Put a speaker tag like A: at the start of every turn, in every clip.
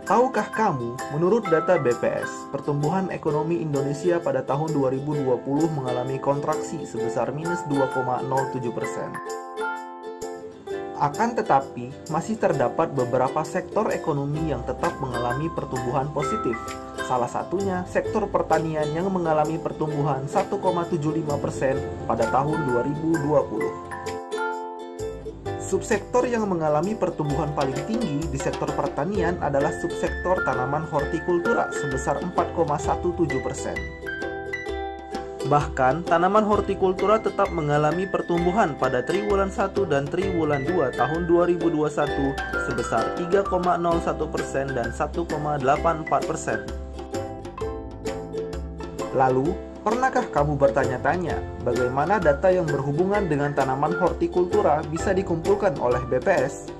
A: Tahukah kamu, menurut data BPS, pertumbuhan ekonomi Indonesia pada tahun 2020 mengalami kontraksi sebesar minus 2,07%. Akan tetapi, masih terdapat beberapa sektor ekonomi yang tetap mengalami pertumbuhan positif. Salah satunya sektor pertanian yang mengalami pertumbuhan 1,75% pada tahun 2020. Subsektor yang mengalami pertumbuhan paling tinggi di sektor pertanian adalah subsektor tanaman hortikultura sebesar 4,17%. Bahkan, tanaman hortikultura tetap mengalami pertumbuhan pada triwulan 1 dan triwulan 2 tahun 2021 sebesar 3,01% dan 1,84%. Lalu, pernahkah kamu bertanya-tanya bagaimana data yang berhubungan dengan tanaman hortikultura bisa dikumpulkan oleh BPS?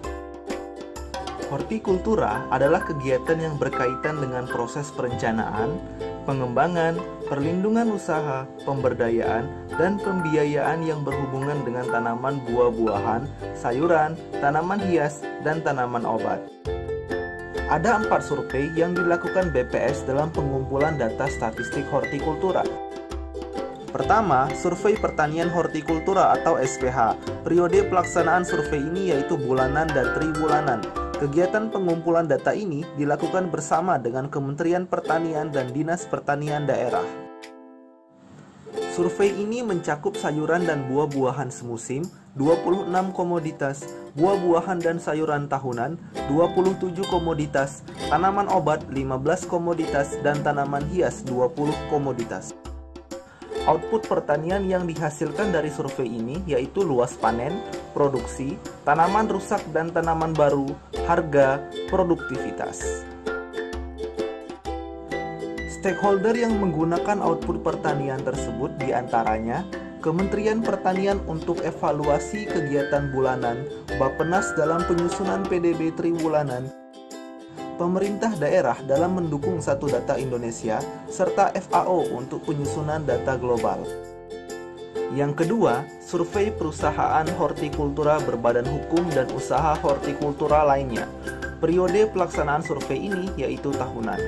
A: Hortikultura adalah kegiatan yang berkaitan dengan proses perencanaan, pengembangan, perlindungan usaha, pemberdayaan, dan pembiayaan yang berhubungan dengan tanaman buah-buahan, sayuran, tanaman hias, dan tanaman obat. Ada 4 survei yang dilakukan BPS dalam pengumpulan data statistik hortikultura. Pertama, survei pertanian hortikultura atau SPH. Periode pelaksanaan survei ini yaitu bulanan dan triwulanan. Kegiatan pengumpulan data ini dilakukan bersama dengan Kementerian Pertanian dan Dinas Pertanian daerah. Survei ini mencakup sayuran dan buah-buahan semusim, 26 komoditas, buah-buahan dan sayuran tahunan, 27 komoditas, tanaman obat, 15 komoditas, dan tanaman hias, 20 komoditas. Output pertanian yang dihasilkan dari survei ini yaitu luas panen, produksi, tanaman rusak dan tanaman baru, harga, produktivitas. Stakeholder yang menggunakan output pertanian tersebut diantaranya Kementerian Pertanian untuk evaluasi kegiatan bulanan, Bappenas dalam penyusunan PDB triwulanan, pemerintah daerah dalam mendukung Satu Data Indonesia, serta FAO untuk penyusunan data global. Yang kedua, survei perusahaan hortikultura berbadan hukum dan usaha hortikultura lainnya. Periode pelaksanaan survei ini yaitu tahunan.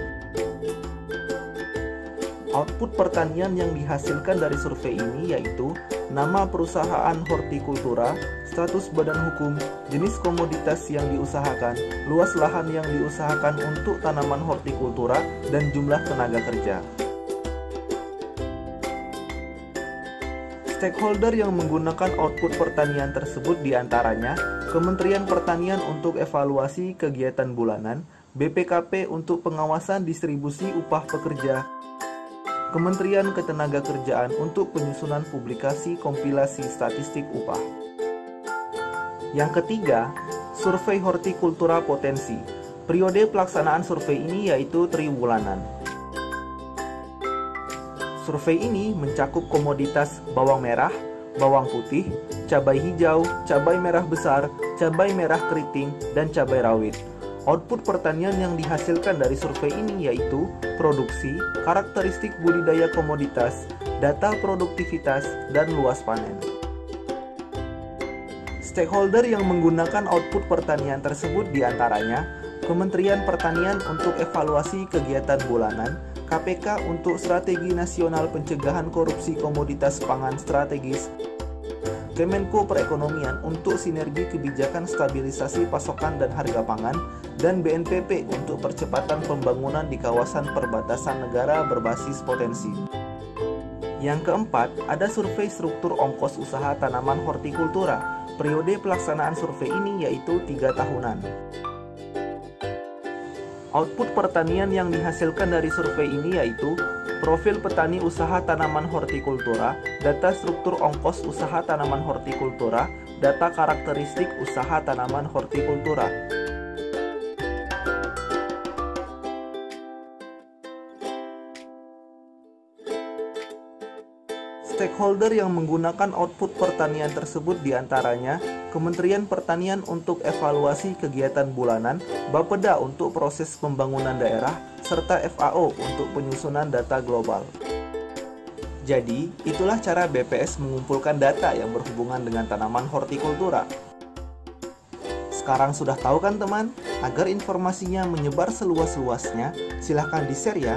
A: Output pertanian yang dihasilkan dari survei ini yaitu nama perusahaan hortikultura, status badan hukum, jenis komoditas yang diusahakan, luas lahan yang diusahakan untuk tanaman hortikultura, dan jumlah tenaga kerja. Stakeholder yang menggunakan output pertanian tersebut diantaranya Kementerian Pertanian untuk evaluasi kegiatan bulanan, BPKP untuk pengawasan distribusi upah pekerja, Kementerian Ketenagakerjaan untuk penyusunan publikasi kompilasi statistik upah. Yang ketiga, survei hortikultura potensi. Periode pelaksanaan survei ini yaitu triwulanan. Survei ini mencakup komoditas bawang merah, bawang putih, cabai hijau, cabai merah besar, cabai merah keriting, dan cabai rawit. Output pertanian yang dihasilkan dari survei ini yaitu produksi, karakteristik budidaya komoditas, data produktivitas, dan luas panen. Stakeholder yang menggunakan output pertanian tersebut diantaranya Kementerian Pertanian untuk evaluasi kegiatan bulanan, KPK untuk Strategi Nasional Pencegahan Korupsi Komoditas Pangan Strategis, Kemenko Perekonomian untuk sinergi kebijakan stabilisasi pasokan dan harga pangan, dan BNPB untuk percepatan pembangunan di kawasan perbatasan negara berbasis potensi. Yang keempat, ada survei struktur ongkos usaha tanaman hortikultura. Periode pelaksanaan survei ini yaitu 3 tahunan. Output pertanian yang dihasilkan dari survei ini yaitu profil petani usaha tanaman hortikultura, data struktur ongkos usaha tanaman hortikultura, data karakteristik usaha tanaman hortikultura. Stakeholder yang menggunakan output pertanian tersebut diantaranya Kementerian Pertanian untuk evaluasi kegiatan bulanan, Bapeda untuk proses pembangunan daerah, serta FAO untuk penyusunan data global. Jadi, itulah cara BPS mengumpulkan data yang berhubungan dengan tanaman hortikultura. Sekarang sudah tahu kan teman? Agar informasinya menyebar seluas-luasnya, silahkan di-share ya.